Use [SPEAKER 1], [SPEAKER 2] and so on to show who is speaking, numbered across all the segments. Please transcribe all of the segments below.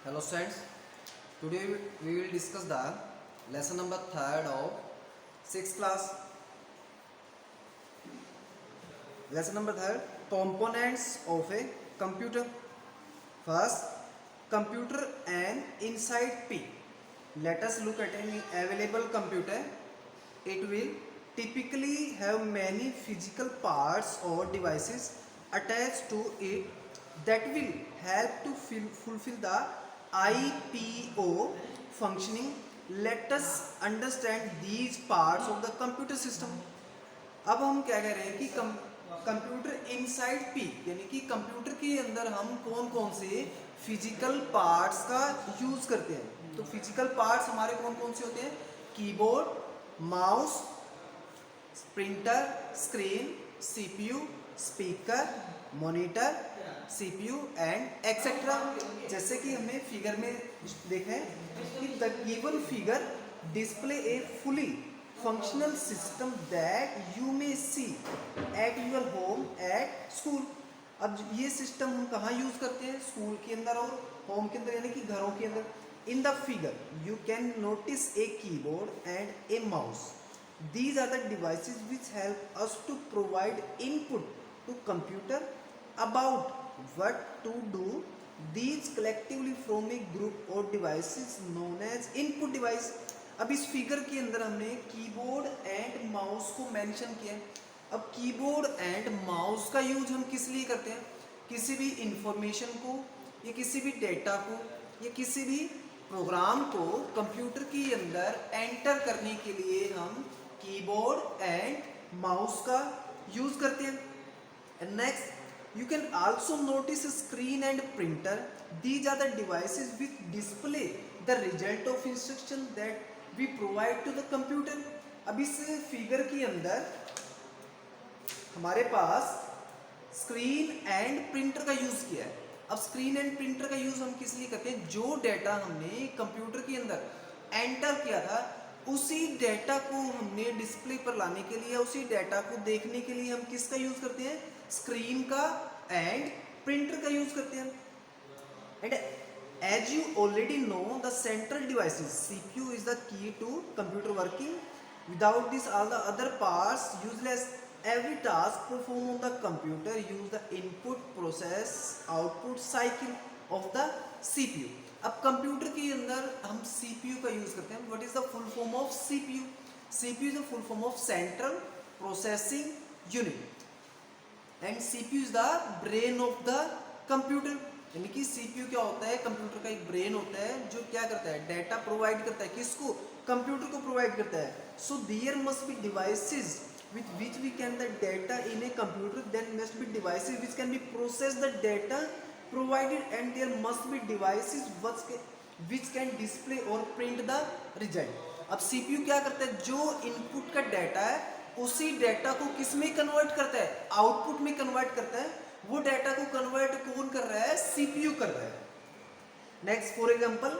[SPEAKER 1] Hello students, today we will discuss the lesson number 3rd of 6th class. Lesson number 3rd, components of a computer. First, computer and inside P. Let us look at an available computer. It will typically have many physical parts or devices attached to it that will help to fulfill the IPO functioning. Let us understand these parts of the computer system. अब हम क्या कह रहे हैं कि computer inside P यानी कि computer के अंदर हम कौन कौन से फिजिकल पार्ट्स का यूज करते हैं। तो फिजिकल पार्ट्स हमारे कौन कौन से होते हैं? Keyboard, mouse, printer, screen, CPU, speaker, monitor, CPU and etcetera. जैसे कि हमने फिगर में देखा है कि the given figure display A fully functional system that you may see at your home at school। अब ये सिस्टम हम कहाँ यूज करते हैं? स्कूल के अंदर और होम के अंदर यानी कि घरों के अंदर। In the figure you can notice a keyboard and A mouse. These are the devices which help us to provide input to computer about what to do. These collectively form a group of devices known as input device। अब इस figure के अंदर हमने keyboard and mouse को mention किया है। अब keyboard and mouse का यूज हम किस लिए करते हैं? किसी भी इंफॉर्मेशन को या किसी भी डेटा को या किसी भी प्रोग्राम को कंप्यूटर के अंदर एंटर करने के लिए हम कीबोर्ड एंड माउस का यूज करते हैं। And next, you can also notice a screen and printer. These are the devices which display the result of instruction that we provide to the computer। अब इस figure के अंदर हमारे पास screen and printer का use किया है। अब screen and printer का यूज हम किस लिए करते हैं? जो डेटा हमने कंप्यूटर के अंदर एंटर किया था उसी डेटा को हमने डिस्प्ले पर लाने के लिए, उसी डेटा को देखने के लिए हम किसका यूज करते हैं? स्क्रीन का एंड प्रिंटर का यूज करते हैं। And as you already know, the central devices CPU is the key to computer working. Without this all the other parts useless। Every task performed on the computer use the input process output cycle of the CPU। अब computer के अंदर हम CPU का use करते हैं। What is the full form of CPU? CPU is the full form of central processing unit and CPU is the brain of the computer। यानी कि CPU क्या होता है? कंप्यूटर का एक ब्रेन होता है जो क्या करता है? डेटा प्रोवाइड करता है। किसको? कंप्यूटर को प्रोवाइड करता है। So there must be devices with which we can the data in a computer, then must be devices which can be process the data provided, and there must be devices which can display or print the result। अब CPU क्या करता है? जो input का data है उसी data को किस में कन्वर्ट करता है? आउटपुट में कन्वर्ट करता है। वो डाटा को कन्वर्ट कौन कर रहा है? सीपीयू कर रहा है। Next, for example,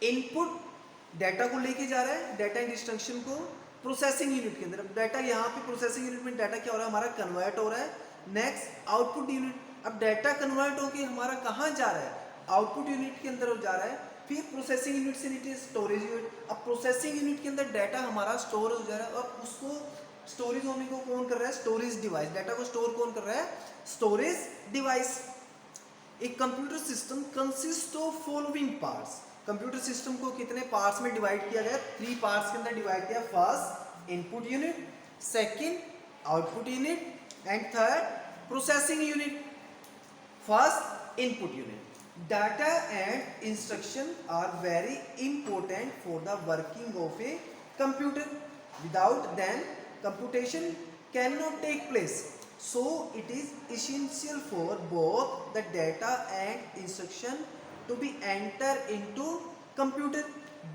[SPEAKER 1] input data को लेके जा रहा है, डाटा इंस्ट्रक्शन को प्रोसेसिंग यूनिट के अंदर। डाटा यहाँ पे प्रोसेसिंग यूनिट में डाटा क्या हो रहा है? हमारा कन्वर्ट हो रहा है। Next, output unit. अब डाटा कन्वर्ट होके हमारा कहाँ जा रहा है? आउटपुट यूनिट के अंदर जा रहा है। फिर प्रोसेसिंग यूनिट से नीचे स्टोरेज यूनिट। अब प्रोसेसिंग यूनिट के अंदर डाटा हमारा स्टोर हो जा रहा है और उसको स्टोरेज होने को कौन कर रहा है? Storage device. डाटा को स्टोर कौन कर रहा है? Storage device. एक computer system consist of following parts. Computer system को कितने पार्ट्स में डिवाइड किया गया? 3 पार्ट्स के अंदर डिवाइड किया। First, input unit, second, output unit and third, processing unit. First, input unit. Data and instruction are very important for the working of a computer। Without them, computation cannot take place। So it is essential for both the data and instruction to be entered into computer।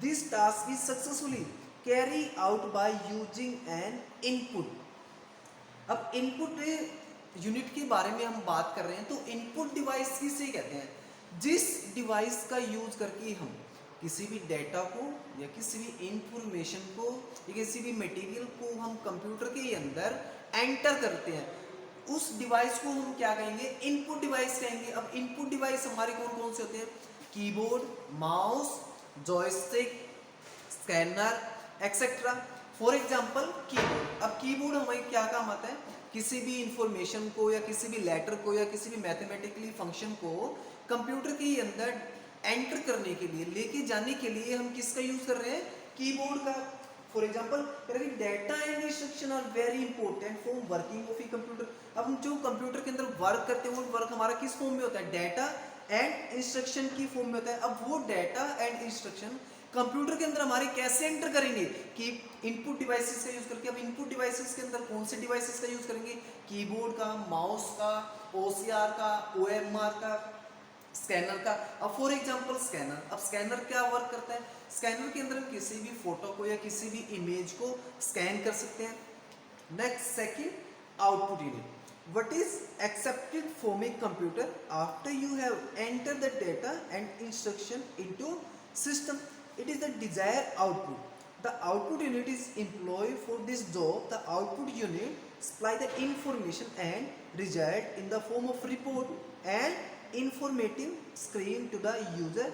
[SPEAKER 1] This task is successfully carried out by using an input। अब input unit के बारे में हम बात कर रहे हैं तो इनपुट डिवाइस किसे कहते हैं? जिस डिवाइस का यूज करके हम किसी भी डेटा को या किसी भी इंफॉर्मेशन को या किसी भी मटेरियल को हम कंप्यूटर के अंदर एंटर करते हैं, उस डिवाइस को हम क्या कहेंगे? इनपुट डिवाइस कहेंगे। अब इनपुट डिवाइस हमारे कौन कौन से होते हैं? Keyboard, mouse, joystick, scanner etcetera. For example keyboard. अब कीबोर्ड हमें क्या काम आता है, किसी भी इंफॉर्मेशन को या किसी भी लेटर को या किसी भी मैथमेटिकली फंक्शन को कंप्यूटर के अंदर एंटर करने के लिए, लेके जाने के लिए हम किसका यूज कर रहे हैं, कीबोर्ड का। For example data and instruction are very important for working of a computer. अब हम जो कंप्यूटर के अंदर वर्क करते हैं वो वर्क हमारा किस फॉर्म में होता है, डाटा एंड इंस्ट्रक्शन की फॉर्म में होता है। अब वो डाटा एंड इंस्ट्रक्शन कंप्यूटर के अंदर हमारे कैसे एंटर करेंगे, कि इनपुट डिवाइसेस का यूज करके। अब इनपुट डिवाइसेस के अंदर कौन से डिवाइसेस का यूज करेंगे, कीबोर्ड का, माउस का, ओसीआर का, ओएमआर का, स्कैनर का। अब फॉर एग्जांपल स्कैनर। अब स्कैनर क्या वर्क करता है, स्कैनर के अंदर हम किसी भी फोटो को या किसी भी इमेज को स्कैन कर सकते हैं। Next second, output unit. What is accepted from a computer after you have entered the data and instruction into system? It is the desired output. The output unit is employed for this job. The output unit supply the information and result in the form of report and informative screen to the user,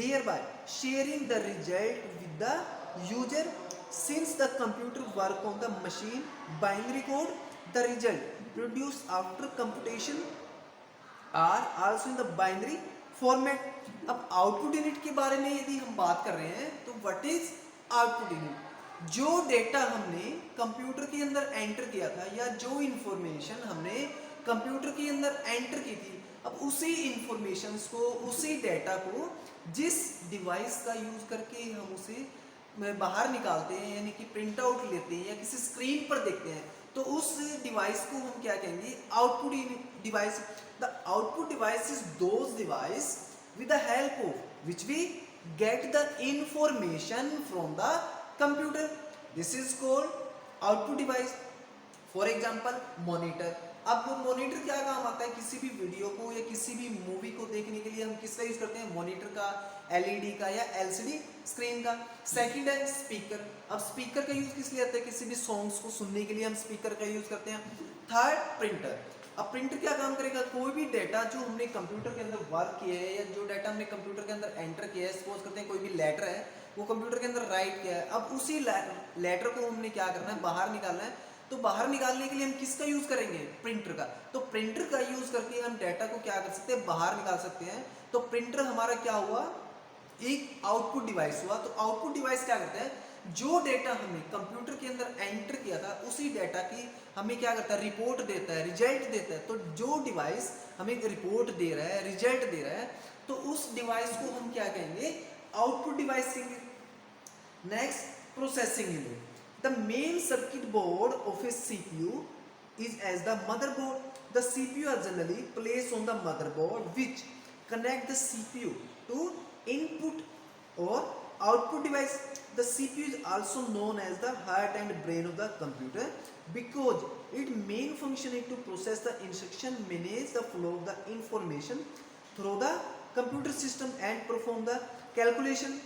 [SPEAKER 1] thereby sharing the result with the user. Since the computer work on the machine binary code, the result produced after computation are also in the binary format. अब output unit के बारे में यदि हम बात कर रहे हैं तो व्हाट इज आउटपुट यूनिट, जो डेटा हमने कंप्यूटर के अंदर एंटर किया था या जो इंफॉर्मेशन हमने कंप्यूटर के अंदर एंटर की थी, अब उसी इंफॉर्मेशन को, उसी डेटा को जिस डिवाइस का यूज करके हम उसे बाहर निकालते हैं, यानी कि प्रिंट आउट लेते हैं या किसी स्क्रीन पर देखते हैं, तो उस डिवाइस को हम क्या कहेंगे, output device. The output device is those device with the help of which we get the information from the computer. This is called output device. For example monitor. अब मॉनिटर क्या काम आता है, किसी भी वीडियो को या किसी भी मूवी को देखने के लिए हम किसका यूज करते हैं, मॉनिटर का, एलईडी का या एलसीडी स्क्रीन का। सेकंड है स्पीकर। अब स्पीकर का यूज किस लिए आता है, किसी भी सॉन्ग्स को सुनने के लिए हम स्पीकर का यूज करते हैं। Third printer. अब प्रिंटर क्या काम करेगा, कोई भी डेटा जो हमने कंप्यूटर के अंदर वर्क किया है या जो डेटा हमने कंप्यूटर के अंदर एंटर किया है, सपोज करते हैं कोई भी लेटर है वो कंप्यूटर के अंदर राइट किया है, अब उसी लेटर को हमने क्या करना है, बाहर निकालना है। तो बाहर निकालने के लिए हम किसका यूज करेंगे, प्रिंटर का। तो प्रिंटर का यूज करके हम डेटा को क्या कर सकते हैं, बाहर निकाल सकते हैं। तो प्रिंटर हमारा क्या हुआ, एक आउटपुट डिवाइस हुआ। तो आउटपुट डिवाइस क्या करता है, जो डेटा हमने कंप्यूटर के अंदर एंटर किया था उसी डेटा की हमें क्या करता है, रिपोर्ट देता है, रिजल्ट देता है। तो जो डिवाइस हमें रिपोर्ट दे रहा है, रिजल्ट दे रहा है, तो उस डिवाइस को हम क्या कहेंगे, आउटपुट डिवाइस कहेंगे। Next, processing unit. The main circuit board of A CPU is as the motherboard. The CPU are generally placed on the motherboard which connect the CPU to input or output device. The CPU is also known as the heart and brain of the computer because its main function is to process the instruction, manage the flow of the information through the computer system and perform the calculation.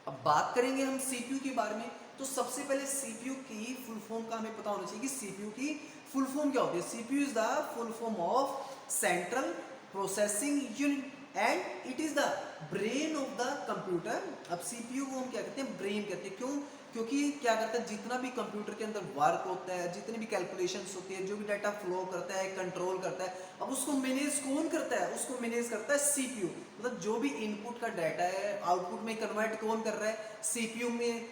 [SPEAKER 1] अब बात करेंगे हम CPU के बारे में, तो सबसे पहले CPU की फुल फॉर्म का हमें पता होना चाहिए कि CPU की फुल फॉर्म क्या होती है। CPU is the full form of central processing unit and it is the brain of the computer. अब CPU को हम क्या कहते हैं, ब्रेन कहते हैं। क्यों, क्योंकि क्या करता है, जितना भी कंप्यूटर के अंदर वर्क होता है, जितनी भी कैलकुलेशंस होती है, जो भी डाटा फ्लो करता है, कंट्रोल करता है, अब उसको मैनेज कौन करता है, उसको मैनेज करता है CPU। मतलब जो भी इनपुट का डाटा है आउटपुट में कन्वर्ट कौन कर रहा है, CPU में,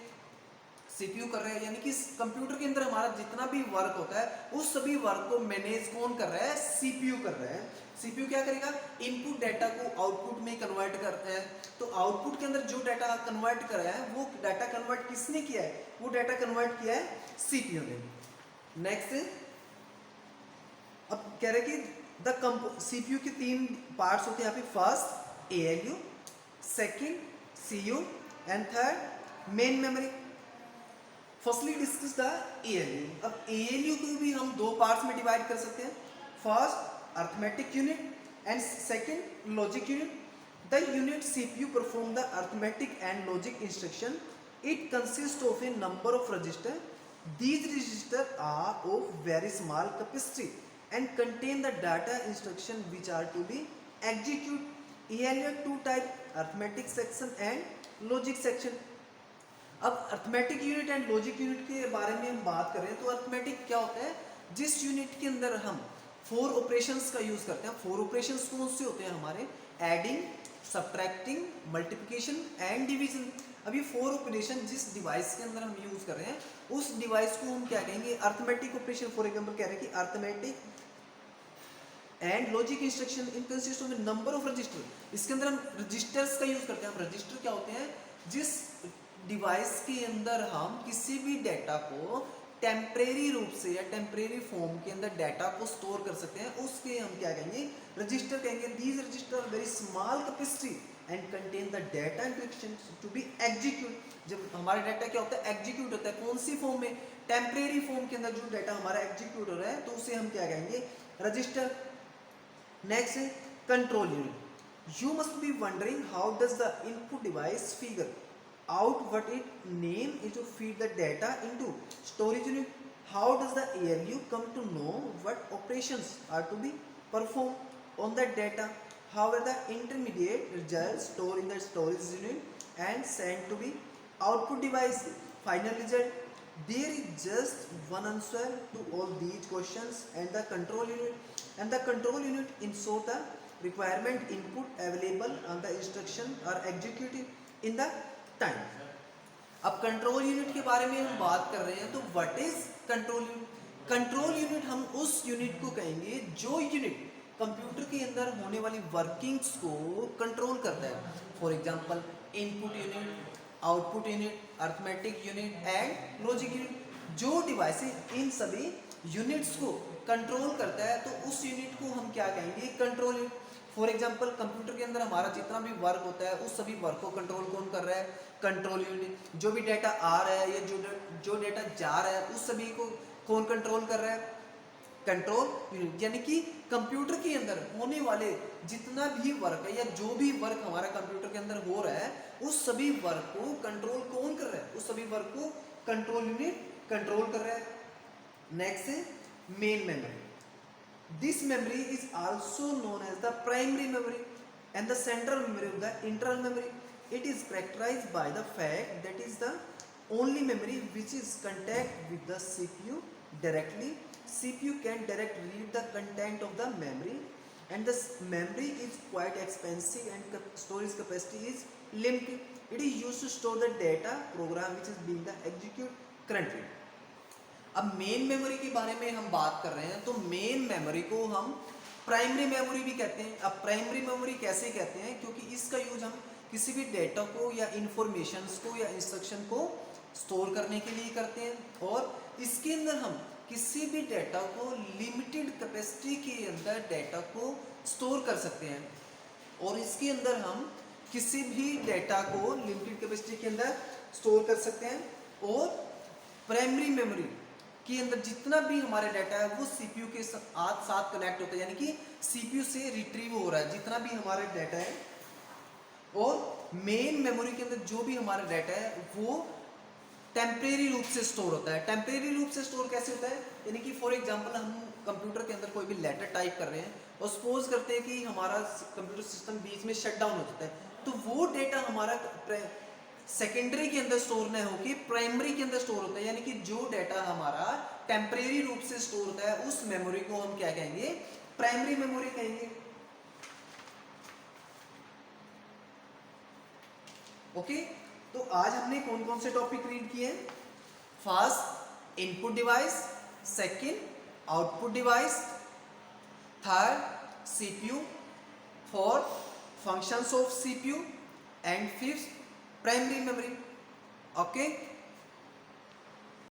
[SPEAKER 1] CPU कर रहा है। यानी कि कंप्यूटर के अंदर हमारा जितना भी वर्क होता है उस सभी वर्क को मैनेज कौन कर रहा है, CPU कर रहा है। CPU क्या करेगा, इनपुट डाटा को आउटपुट में कन्वर्ट करता है। तो आउटपुट के अंदर जो डाटा कन्वर्ट कर रहा है वो डाटा कन्वर्ट किसने किया है, वो डाटा कन्वर्ट किया है CPU ने। नेक्स्ट, अब कह रहे कि द CPU के 3 पार्ट्स होते हैं यहाँ पे। First ALU, second CU and third main memory. Firstly discuss the ALU। अब ALU को भी हम 2 पार्ट्स में डिवाइड कर सकते हैं। First arithmetic unit and second logic unit. The unit CPU perform the arithmetic and logic instruction. It consist of A number of register. These registers are of very small capacity and contain the data instruction which are to be executed. ALU 2 type arithmetic section and logic section. अब arithmetic unit and logic unit के बारे में हम बात करें तो arithmetic क्या होता है, जिस यूनिट के अंदर हम 4 ऑपरेशंस का यूज करते हैं। 4 ऑपरेशंस कौन से होते हैं हमारे, adding, subtracting, multiplication and division. अब ये 4 ऑपरेशन जिस डिवाइस के अंदर हम यूज कर रहे हैं उस डिवाइस को हम क्या कहेंगे, अर्थमेटिक ऑपरेशन। फॉर एग्जांपल कह रहे हैं कि arithmetic and logic instruction in consist of number of register. इसके अंदर हम रजिस्टर्स का यूज करते हैं। अब रजिस्टर क्या होते हैं, जिस डिवाइस के अंदर हम किसी भी डेटा को टेम्परेरी रूप से या टेम्परेरी फॉर्म के अंदर डाटा को स्टोर कर सकते हैं, उसके हम क्या कहेंगे, रजिस्टर कहेंगे। These register very small capacity and contain the data instruction to be execute. जब हमारा डाटा क्या होता है, एग्जीक्यूट होता है, कौन सी फॉर्म में, टेम्परेरी फॉर्म के अंदर जो डाटा हमारा एग्जीक्यूट हो रहा है तो उसे हम क्या कहेंगे, रजिस्टर। नेक्स्ट है control unit. You must be wondering how does the input device figure out what it name is to feed the data into storage unit. How does the ALU come to know what operations are to be performed on that data? How are the intermediate results stored in the storage unit and sent to be output device? Final result. There is just one answer to all these questions, and the control unit ensure the requirement input available on the instruction are executed in the time. अब control unit के बारे में हम बात कर रहे हैं तो what is control unit. Control unit हम उस यूनिट को कहेंगे जो यूनिट कंप्यूटर के अंदर होने वाली वर्किंग्स को कंट्रोल करता है। For example input unit, output unit, arithmetic unit and logic unit. जो डिवाइसेस इन सभी यूनिट्स को कंट्रोल करता है तो उस यूनिट को हम क्या कहेंगे, control unit. For example computer के अंदर हमारा जितना भी वर्क होता है उस सभी वर्क को कंट्रोल कौन कर रहा है, कंट्रोल यूनिट। जो भी डाटा आ रहा है या जो डाटा जा रहा है उस सभी को कौन कंट्रोल कर रहा है, कंट्रोल यूनिट। यानी कि कंप्यूटर के अंदर होने वाले जितना भी वर्क है या जो भी वर्क हमारा कंप्यूटर के अंदर हो रहा है उस सभी वर्क को कंट्रोल कौन कर रहा है, उस सभी वर्क को कंट्रोल यूनिट कंट्रोल कर रहा है। नेक्स्ट है main memory. This memory is also known as the primary memory and the central memory of the internal memory. It is characterized by the fact that is the only memory which is contact with the CPU directly. CPU can direct read the content of the memory, and this memory is quite expensive and storage capacity is limited. It is used to store the data program which is being the execute currently. अब main memory के बारे में हम बात कर रहे हैं तो मेन मेमोरी को हम प्राइमरी मेमोरी भी कहते हैं। अब प्राइमरी मेमोरी कैसे कहते हैं, क्योंकि इसका यूज हम किसी भी डेटा को या इंफॉर्मेशंस को या इंस्ट्रक्शन को स्टोर करने के लिए करते हैं और इसके अंदर हम किसी भी डेटा को लिमिटेड कैपेसिटी के अंदर डेटा को स्टोर कर सकते हैं और इसके अंदर हम किसी भी डेटा को लिमिटेड कैपेसिटी के अंदर स्टोर कर सकते हैं। और प्राइमरी मेमोरी के अंदर जितना भी हमारे डाटा है वो सीपीयू के साथ कनेक्ट होता है, यानी कि सीपीयू से रिट्रीव हो रहा है जितना भी हमारा डाटा है। और मेन मेमोरी के अंदर जो भी हमारा डाटा है वो टेम्परेरी रूप से स्टोर होता है। टेम्परेरी रूप से स्टोर कैसे होता है, यानी कि फॉर एग्जांपल हम कंप्यूटर के अंदर कोई भी लेटर टाइप कर रहे हैं और सपोज करते हैं कि हमारा कंप्यूटर सिस्टम बीच में शट डाउन हो जाता है तो वो डेटा हमारा सेकेंडरी के अंदर स्टोर न हो कि प्राइमरी के अंदर स्टोर होता है, यानी कि जो डाटा हमारा टेम्परेरी रूप से स्टोर होता है उस मेमोरी को हम क्या कहेंगे, प्राइमरी मेमोरी कहेंगे। ओके, तो आज हमने कौन कौन से टॉपिक रीड किए हैं। First input device, second output device, third CPU, fourth functions of CPU and fifth primary memory. Okay.